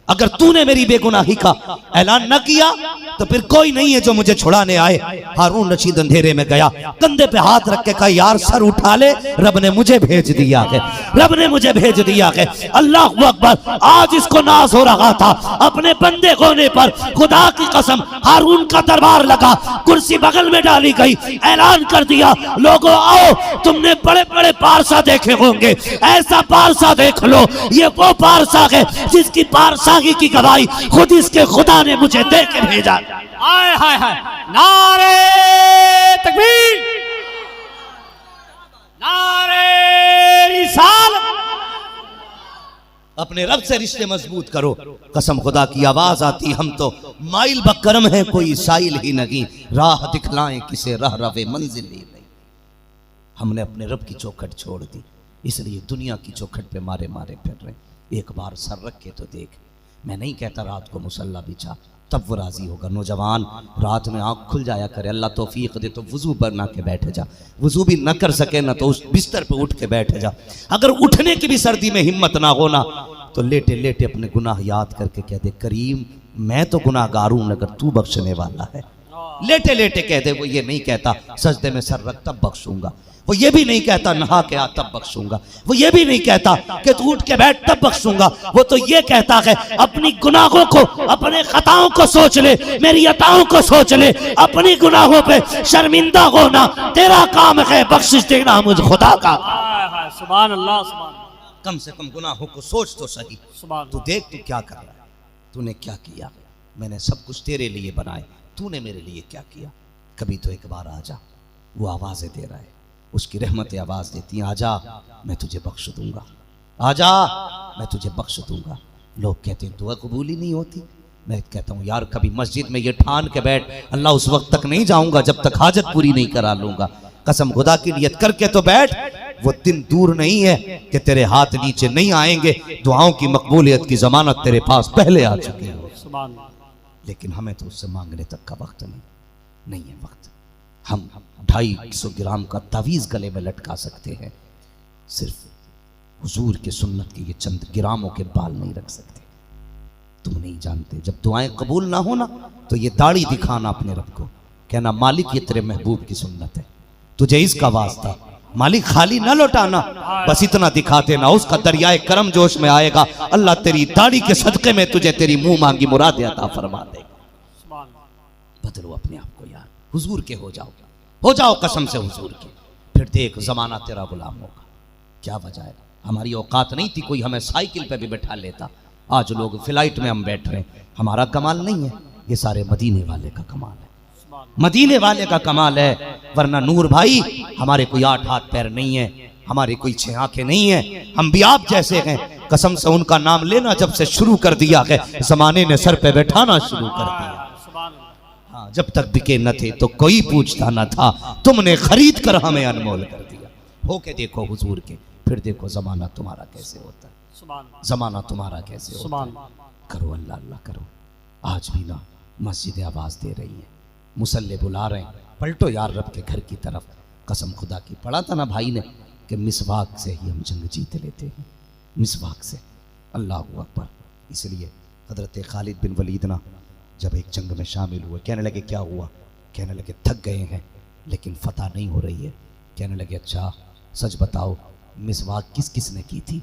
Speaker 2: अगर तूने मेरी बेगुनाही का ऐलान न किया तो फिर कोई नहीं है जो मुझे छुड़ाने आए। हारून रशीद अंधेरे में गया, कंधे पे हाथ रख के कहा यार सर उठा ले, रब ने मुझे भेज दिया है, रब ने मुझे भेज दिया है। अल्लाह अकबर। आज इसको नाज हो रहा था अपने बंदे होने पर, खुदा की कसम हारून का दरबार लगा, कुर्सी बगल में डाली गई, ऐलान कर दिया लोगों आओ, तुमने बड़े बड़े पारसा देखे होंगे, ऐसा पारसा देख लो, ये वो पारसा है जिसकी पारसा की गवाही खुद इसके खुदा ने मुझे दे के भेजा।
Speaker 3: हाय हाय हाय, नारे तकबीर, नारे रिसालत।
Speaker 2: अपने रब से रिश्ते मजबूत करो। कसम खुदा की आवाज आती हम तो माइल बकरम है कोई साइल ही नहीं, राह दिखलाएं किसे रह रवे मंजिल ही नहीं। हमने अपने रब की चौखट छोड़ दी, इसलिए दुनिया की चौखट पे मारे मारे फिर रहे। एक बार सर रख के तो देख। मैं नहीं कहता रात को मुसल्ला बिछा, तब वो राजी होगा। नौजवान रात में आंख खुल जाया करे, अल्लाह तौफीक दे तो वजू बना के बैठ जा, वजू भी न कर सके ना तो उस बिस्तर पे उठ के बैठ जा। अगर उठने की भी सर्दी में हिम्मत ना हो ना तो लेटे लेटे अपने गुनाह याद करके कह दे करीम मैं तो गुनाहगार हूं मगर तू बख्शने वाला है। लेटे लेटे कह दे। वो ये नहीं कहता सजदे में सर रख तब बख्शूंगा, वो ये भी नहीं कहता नहा के आ तब बख्शूंगा, वो ये भी नहीं कहता कि तू उठ के बैठ तब बख्शूंगा। वो तो ये कहता है अपनी गुनाहों को, अपने खताओं को सोच ले, मेरी अताओं को सोच ले, अपनी गुनाहों पे शर्मिंदा होना तेरा काम है, बख्शिश देना मुझ खुदा का।
Speaker 3: सुभान अल्लाह, सुभान।
Speaker 2: कम से कम गुनाहों को सोच तो सही। तू देख तू क्या कर रहा है, तूने क्या किया। मैंने सब कुछ तेरे लिए बनाए, तूने मेरे लिए क्या किया। कभी तो एक बार आ जा। वो आवाजें दे रहा है, उसकी रहमतें आवाज देती हैं आजा मैं तुझे बख्श दूंगा, आजा मैं तुझे बख्श दूंगा। लोग कहते हैं दुआ कबूल ही नहीं होती। मैं कहता हूँ यार कभी मस्जिद में ये ठान के बैठ अल्लाह उस वक्त तक नहीं जाऊंगा जब तक हाजत पूरी नहीं करा लूंगा। कसम खुदा की नियत करके तो बैठ, वो दिन दूर नहीं है कि तेरे हाथ नीचे नहीं आएंगे, दुआओं की मकबूलियत की जमानत तेरे पास पहले आ चुकी है। लेकिन हमें तो उससे मांगने तक का वक्त नहीं है वक्त। हम 250 ग्राम का तावीज गले में लटका सकते हैं, सिर्फ हुजूर के सुन्नत के ये चंद ग्रामों के बाल नहीं रख सकते। तुम नहीं जानते जब दुआएं कबूल ना हो ना तो ये दाढ़ी दिखाना अपने रब को, कहना मालिक ये तेरे महबूब की सुन्नत है, तुझे इसका वास्ता। मालिक खाली ना लौटाना, बस इतना दिखाते ना, उसका दरियाए करम जोश में आएगा। अल्लाह तेरी दाढ़ी के सदके में तुझे तेरी मुंह मांगी मुरादें अता फरमा देगा। बदलो अपने आप को यार, हुजूर के हो जाओ कसम से हुजूर के। फिर देख जमाना तेरा गुलाम होगा। क्या वजह है, हमारी औकात नहीं थी कोई हमें साइकिल पे भी बैठा लेता। आज लोग फ्लाइट में हम बैठ रहे हैं, हमारा कमाल नहीं है, ये सारे मदीने वाले का कमाल है, मदीने वाले का कमाल है। वरना नूर भाई हमारे कोई 8 हाथ पैर नहीं है, हमारे कोई 6 आंखें नहीं है, हम भी आप जैसे हैं। कसम से उनका नाम लेना जब से शुरू कर दिया है जमाने ने सर पे बैठाना शुरू कर दिया। हाँ, जब तक बिके न थे तो कोई पूछता न था, तुमने खरीद कर हमें अनमोल कर दिया। होके देखो हुजूर के, फिर देखो जमाना तुम्हारा कैसे होता है, जमाना तुम्हारा कैसे होता है। करो अल्लाह अल्लाह करो। आज भी ना मस्जिद आवाज दे रही है, मुसल्ले बुला रहे हैं, पलटो यार रब के घर की तरफ। कसम खुदा की पढ़ा था ना भाई ने कि मिसवाक से ही हम जंग जीत लेते हैं, मिसवाक से। अल्लाह अकबर। इसलिए हजरत खालिद बिन वलीद ना जब एक जंग में शामिल हुए, कहने लगे क्या हुआ, कहने लगे थक गए हैं लेकिन फतह नहीं हो रही है। कहने लगे अच्छा सच बताओ मिसवाक किस किस ने की थी।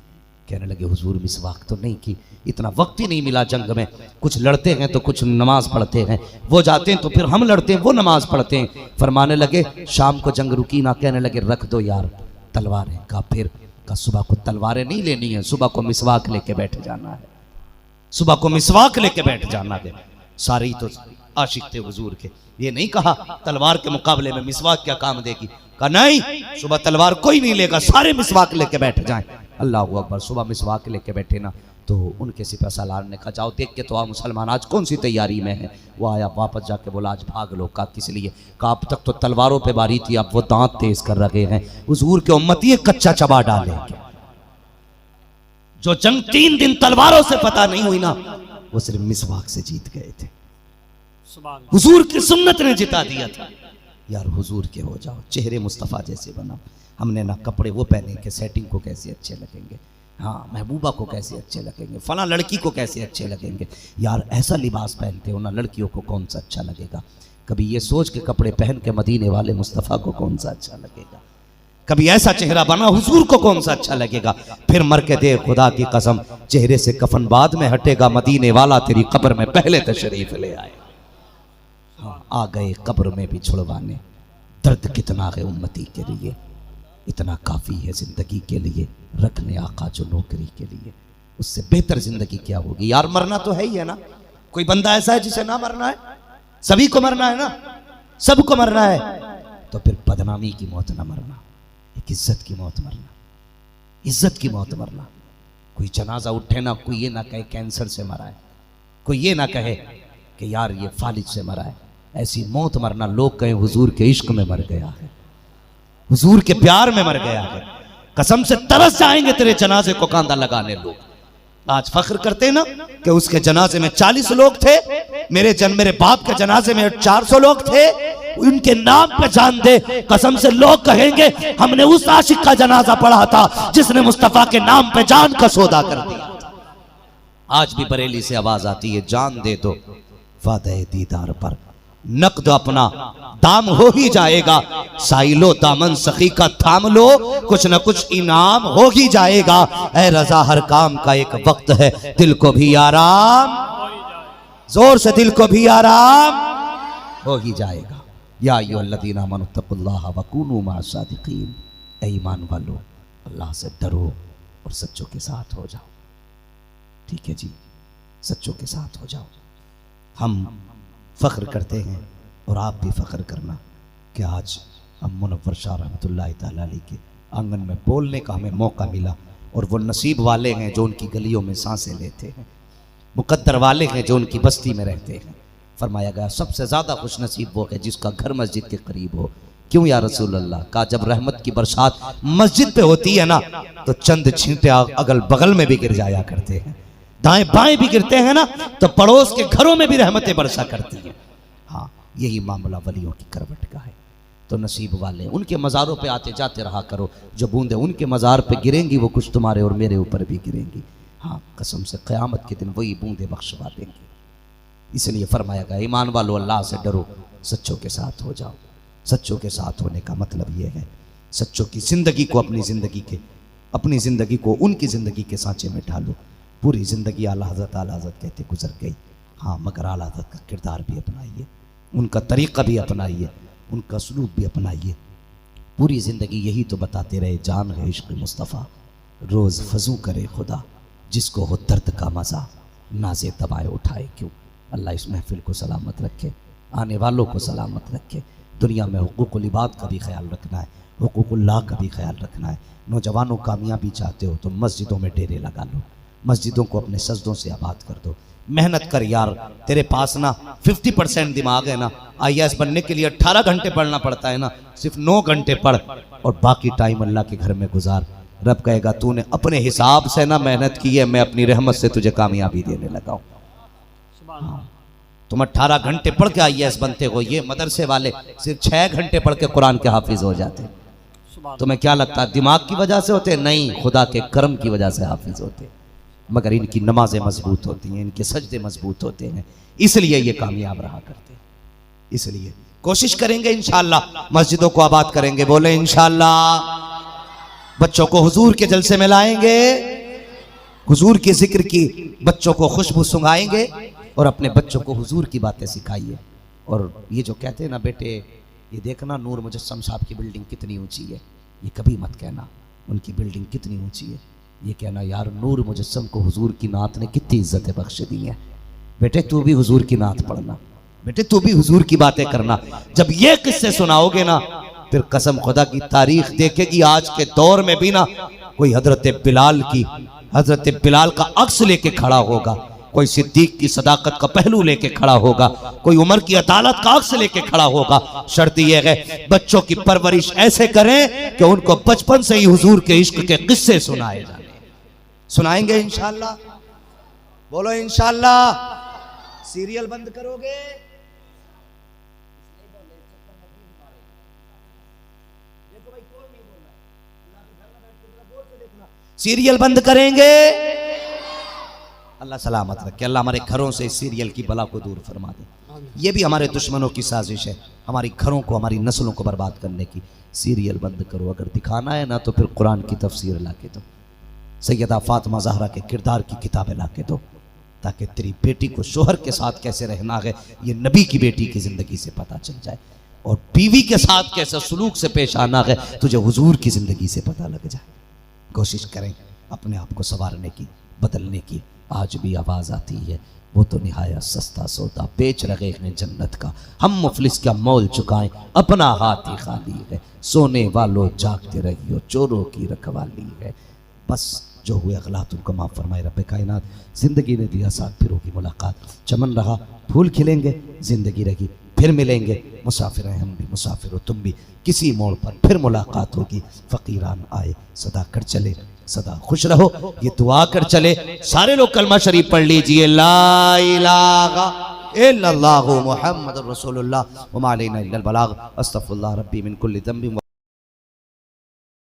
Speaker 2: कहने लगे हुजूर मिसवाक तो नहीं की, इतना वक्त ही नहीं मिला जंग में।
Speaker 1: कुछ लड़ते हैं तो कुछ नमाज पढ़ते हैं, वो जाते हैं तो फिर हम लड़ते हैं, वो नमाज पढ़ते हैं। फरमाने लगे शाम को जंग रुकी ना, कहने लगे रख दो यार तलवारें। कहा फिर? कहा सुबह को तलवारें नहीं लेनी है, सुबह को मिसवाक लेके बैठ जाना है, सुबह को मिसवाक लेके बैठ जाना है। सारे ही तो आशिक थे हुजूर के, ये नहीं कहा तलवार के मुकाबले में मिसवाक क्या काम देगी। कहा नहीं, सुबह तलवार कोई नहीं लेगा, सारे मिसवाक लेके बैठ जाएं। अल्लाह अकबर। सुबह मिसवाक लेके बैठे ना तो उनके सिपह सालार ने कहा जाओ देख के तो आओ मुसलमान आज कौन सी तैयारी में है। वो आया, वापस जाके बोला आज भाग लो। कहा किस लिए? कहा अब तक तो तलवारों पे बारी थी, अब वो दांत तेज कर रखे हैं, हुजूर के उम्मती ये कच्चा चबा डालेंगे। जो जंग 3 दिन तलवारों से पता नहीं हुई ना, वो सिर्फ मिसवाक से जीत गए थे। हुजूर की सुन्नत ने जिता दिया था। यार हुजूर के हो जाओ, चेहरे मुस्तफ़ा जैसे बनाओ। हमने ना कपड़े वो पहने के सेटिंग को कैसे अच्छे लगेंगे, हाँ महबूबा को कैसे अच्छे लगेंगे, फला लड़की को कैसे अच्छे लगेंगे। यार ऐसा लिबास पहनते हो ना, लड़कियों को कौन सा अच्छा लगेगा। कभी ये सोच के कपड़े पहन के मदीने वाले मुस्तफ़ा को कौन सा अच्छा लगेगा। कभी ऐसा चेहरा बना हुजूर को कौन सा अच्छा लगेगा। फिर मर के दे खुदा की कसम, चेहरे से कफन बाद में हटेगा, मदीने वाला तेरी कब्र में पहले तशरीफ ले आए। हाँ आ गए कब्र में भी छुड़वाने। दर्द कितना है उम्मती के लिए, इतना काफ़ी है ज़िंदगी के लिए, रखने आका जो नौकरी के लिए। उससे बेहतर ज़िंदगी क्या होगी। यार मरना तो है ही है ना, कोई बंदा ऐसा है जिसे ना मरना है? सभी को मरना है ना, सबको मरना है। तो फिर बदनामी की मौत ना मरना, एक इज्जत की मौत मरना, इज्जत की मौत मरना। कोई जनाजा उठे ना, कोई ये ना कहे कैंसर से मरा है, कोई ये ना कहे कि यार ये फालिज से मरा है। ऐसी मौत मरना, लोग कहें हुजूर के इश्क में मर गया है, हुजूर के प्यार में मर गया है। कसम से तरस जाएंगे तेरे जनाजे को कांदा लगाने लोग। आज फख्र करते ना कि उसके जनाजे में 40 लोग थे, मेरे बाप के जनाजे में 400 लोग थे। उनके नाम पे जान दे, कसम से लोग कहेंगे हमने उस आशिक का जनाजा पढ़ा था जिसने मुस्तफा के नाम पे जान का सौदा कर दिया। आज भी बरेली से आवाज आती है, जान दे दो वादे दीदार पर, नकद अपना दाम हो ही जाएगा। साइलो दामन सखी का थाम लो, कुछ न कुछ इनाम हो ही जाएगा। ऐ रजा हर काम का एक वक्त है, दिल को भी आराम, जोर से दिल को भी आराम हो ही जाएगा। या अय्युहल्लज़ीना आमनुत्तकुल्लाह वकूनू मअस-सादिकीन। ऐ ईमान वालो, अल्लाह से डरो और सच्चों के साथ हो जाओ। ठीक है जी, सच्चों के साथ हो जाओ। हम फ़ख्र करते हैं और आप भी फ़ख्र करना कि आज हम मुनव्वर शाह रहमतुल्लाह तआला अलैह के आंगन में बोलने का हमें मौका मिला। और वो नसीब वाले हैं जो उनकी गलियों में सांसें लेते हैं, मुकद्दर वाले हैं जो उनकी बस्ती में रहते हैं। फरमाया गया सबसे ज़्यादा खुश नसीब वो है जिसका घर मस्जिद के करीब हो। क्यों या रसूल अल्लाह? का जब रहमत की बरसात मस्जिद पे होती है ना, तो चंद छींटे अगल बगल में भी गिर जाया करते हैं, दाएं बाएं भी गिरते हैं ना, तो पड़ोस के घरों में भी रहमतें बरसा करती हैं। हाँ यही मामला वलियों की करवट का है। तो नसीब वाले उनके मज़ारों पे आते जाते रहा करो, जो बूंदें उनके मज़ार पे गिरेंगी वो कुछ तुम्हारे और मेरे ऊपर भी गिरेंगी। हाँ कसम से क़यामत के दिन वही बूंदें बख्शवा देंगी। इसलिए फरमाया गया ईमान वालो अल्लाह से डरो, सच्चों के साथ हो जाओ। सच्चों के साथ होने का मतलब ये है सच्चों की ज़िंदगी को अपनी ज़िंदगी को उनकी ज़िंदगी के सांचे में ढालो। पूरी ज़िंदगी आला हज़रत कहते गुजर गई, हाँ मगर आला हज़रत का किरदार भी अपनाइए, उनका तरीक़ा भी अपनाइए, उनका सलूक भी अपनाइए। पूरी ज़िंदगी यही तो बताते रहे, जान है इश्क़ मुस्तफ़ा, रोज़ फजू करे खुदा, जिसको हो दर्द का मज़ा नाज़े दबाए उठाए क्यों। अल्लाह इस महफिल को सलामत रखे, आने वालों को सलामत रखे। दुनिया में हुकूकुल इबाद का भी ख्याल रखना है, हुकूकुल्लाह का भी ख्याल रखना है। नौजवानों कामयाबी चाहते हो तो मस्जिदों में डेरे लगा लो, मस्जिदों को अपने सजदों से आबाद कर दो। मेहनत कर यार, तेरे पास ना 50% दिमाग है ना, IAS बनने के लिए 18 घंटे पढ़ना पड़ता है ना, सिर्फ 9 घंटे पढ़ और बाकी टाइम अल्लाह के घर में गुजार। रब कहेगा तूने अपने हिसाब से ना मेहनत की है, मैं अपनी रहमत से तुझे कामयाबी देने लगा हूँ। हाँ, तुम 18 घंटे पढ़ के IAS बनते हो, ये मदरसे वाले सिर्फ 6 घंटे पढ़ के कुरान के हाफिज हो जाते। तुम्हें क्या लगता है दिमाग की वजह से होते? नहीं, खुदा के करम की वजह से हाफिज होते। मगर इनकी नमाजें मजबूत होती हैं, इनके सजदे मजबूत होते हैं, इसलिए ये कामयाब रहा करते हैं। इसलिए कोशिश करेंगे इंशाअल्लाह, मस्जिदों को आबाद करेंगे, बोले इंशाअल्लाह। बच्चों को हुजूर के जलसे में लाएंगे, हुजूर के जिक्र की बच्चों को खुशबू सुंघाएंगे, और अपने बच्चों को हुजूर की बातें सिखाइए। और ये जो कहते हैं ना बेटे, ये देखना नूर मुजस्सम साहब की बिल्डिंग कितनी ऊंची है, ये कभी मत कहना उनकी बिल्डिंग कितनी ऊंची है, ये कहना यार नूर मुजस्सम को हुजूर की नात ने कितनी इज्जतें बख्श दी हैं। बेटे तू भी हुजूर की नात पढ़ना, बेटे तू भी हुजूर की बातें करना। जब ये किस्से सुनाओगे ना, फिर कसम खुदा की तारीख देखेगी आज के दौर में भी ना कोई हजरत बिलाल का अक्स लेके खड़ा होगा, कोई सिद्दीक की सदाकत का पहलू लेके खड़ा होगा, कोई उमर की अदालत का अक्स लेके खड़ा होगा। शर्त यह है बच्चों की परवरिश ऐसे करें कि उनको बचपन से ही हुजूर के इश्क के किस्से सुनाए जाए। सुनाएंगे इंशाअल्लाह, बोलो इंशाअल्लाह। सीरियल बंद करोगे? सीरियल बंद करेंगे? अल्लाह सलामत रखे, अल्लाह हमारे घरों से इस सीरियल की बला को दूर फरमा दे। ये भी हमारे दुश्मनों की साजिश है, हमारी घरों को, हमारी नस्लों को बर्बाद करने की। सीरियल बंद करो, अगर दिखाना है ना तो फिर कुरान की तफसीर ला के दो, सैयदा फातिमा ज़हरा के किरदार की किताबें ला के दो, ताकि तेरी बेटी को शोहर के साथ कैसे रहना है ये नबी की बेटी की ज़िंदगी से पता चल जाए, और बीवी के साथ कैसे सलूक से पेश आना है तुझे हुजूर की ज़िंदगी से पता लग जाए। कोशिश करें अपने आप को संवारने की, बदलने की। आज भी आवाज़ आती है वो तो निहायत सस्ता सौदा बेच रहे हैं जन्नत का, हम मुफलिस क्या मोल चुकाएं, अपना हाथ ही खाली है, सोने वालों जागते रहियो चोरों की रखवाली है। बस जो हुए अगलात उनको माफ़ फरमाए रब्बे कायनात। ज़िंदगी ने दिया साथ, फिर होगी मुलाकात, चमन रहा फूल खिलेंगे, ज़िंदगी रही फिर मिलेंगे, मुसाफिर हैं हम भी, मुसाफिर हो तुम भी, किसी मोड़ पर फिर मुलाकात होगी। फ़कीरान आए सदा कर चले, सदा खुश रहो, ये दुआ कर चले। सारे लोग कलमा शरीफ पढ़ लीजिए, ला इलाहा इल्लल्लाहु मुहम्मदुर रसूलुल्लाह व मा अलैना इल्लल बलाग, अस्तगफिरुल्लाह रब्बी मिन कुल्ली ज़ंबिन।